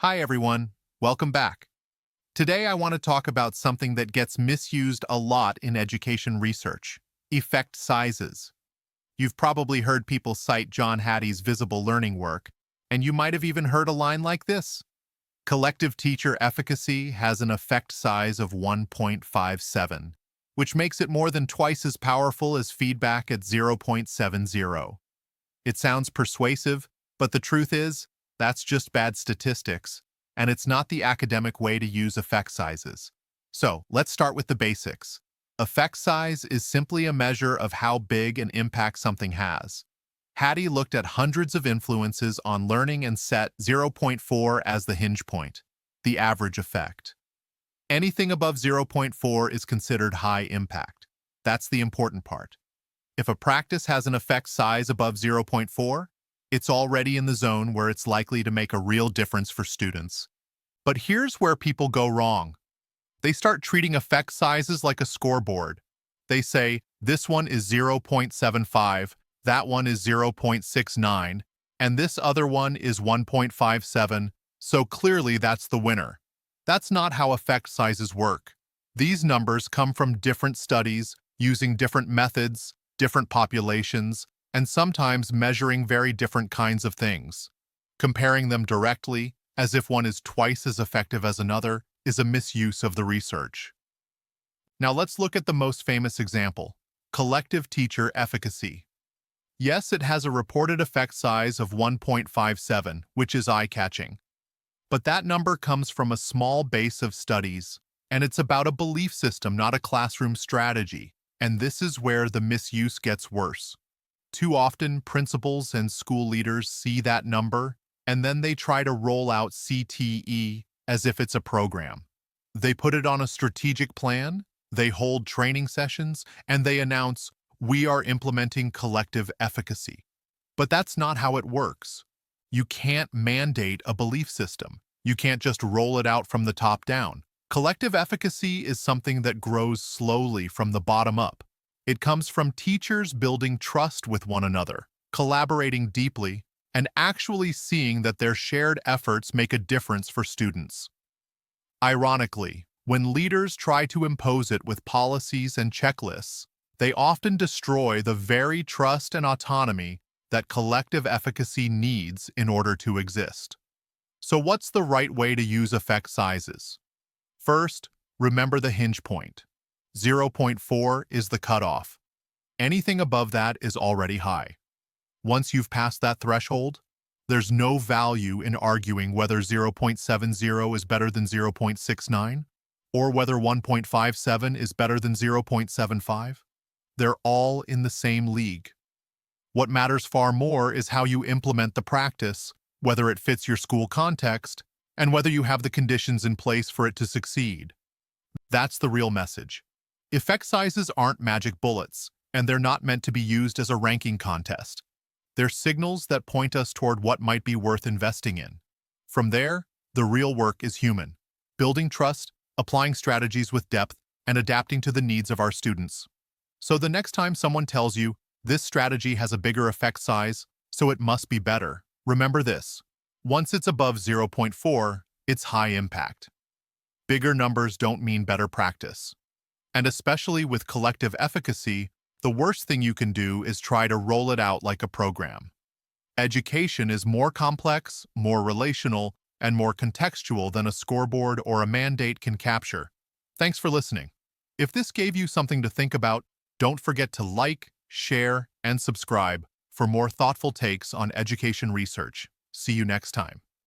Hi everyone, welcome back. Today I want to talk about something that gets misused a lot in education research: effect sizes. You've probably heard people cite John Hattie's visible learning work, and you might have even heard a line like this: collective teacher efficacy has an effect size of 1.57, which makes it more than twice as powerful as feedback at 0.70. It sounds persuasive, but the truth is, that's just bad statistics, and it's not the academic way to use effect sizes. So, let's start with the basics. Effect size is simply a measure of how big an impact something has. Hattie looked at hundreds of influences on learning and set 0.4 as the hinge point, the average effect. Anything above 0.4 is considered high impact. That's the important part. If a practice has an effect size above 0.4, it's already in the zone where it's likely to make a real difference for students. But here's where people go wrong. They start treating effect sizes like a scoreboard. They say, this one is 0.75, that one is 0.69, and this other one is 1.57, so clearly that's the winner. That's not how effect sizes work. These numbers come from different studies, using different methods, different populations, and sometimes measuring very different kinds of things. Comparing them directly, as if one is twice as effective as another, is a misuse of the research. Now let's look at the most famous example: collective teacher efficacy. Yes, it has a reported effect size of 1.57, which is eye-catching. But that number comes from a small base of studies, and it's about a belief system, not a classroom strategy. And this is where the misuse gets worse. Too often, principals and school leaders see that number, and then they try to roll out CTE as if it's a program. They put it on a strategic plan, they hold training sessions, and they announce, "We are implementing collective efficacy." But that's not how it works. You can't mandate a belief system. You can't just roll it out from the top down. Collective efficacy is something that grows slowly from the bottom up. It comes from teachers building trust with one another, collaborating deeply, and actually seeing that their shared efforts make a difference for students. Ironically, when leaders try to impose it with policies and checklists, they often destroy the very trust and autonomy that collective efficacy needs in order to exist. So what's the right way to use effect sizes? First, remember the hinge point. 0.4 is the cutoff. Anything above that is already high. Once you've passed that threshold, there's no value in arguing whether 0.70 is better than 0.69 or whether 1.57 is better than 0.75. They're all in the same league. What matters far more is how you implement the practice, whether it fits your school context, and whether you have the conditions in place for it to succeed. That's the real message. Effect sizes aren't magic bullets, and they're not meant to be used as a ranking contest. They're signals that point us toward what might be worth investing in. From there, the real work is human: building trust, applying strategies with depth, and adapting to the needs of our students. So the next time someone tells you, this strategy has a bigger effect size, so it must be better, remember this: once it's above 0.4, it's high impact. Bigger numbers don't mean better practice. And especially with collective efficacy, the worst thing you can do is try to roll it out like a program. Education is more complex, more relational, and more contextual than a scoreboard or a mandate can capture. Thanks for listening. If this gave you something to think about, don't forget to like, share, and subscribe for more thoughtful takes on education research. See you next time.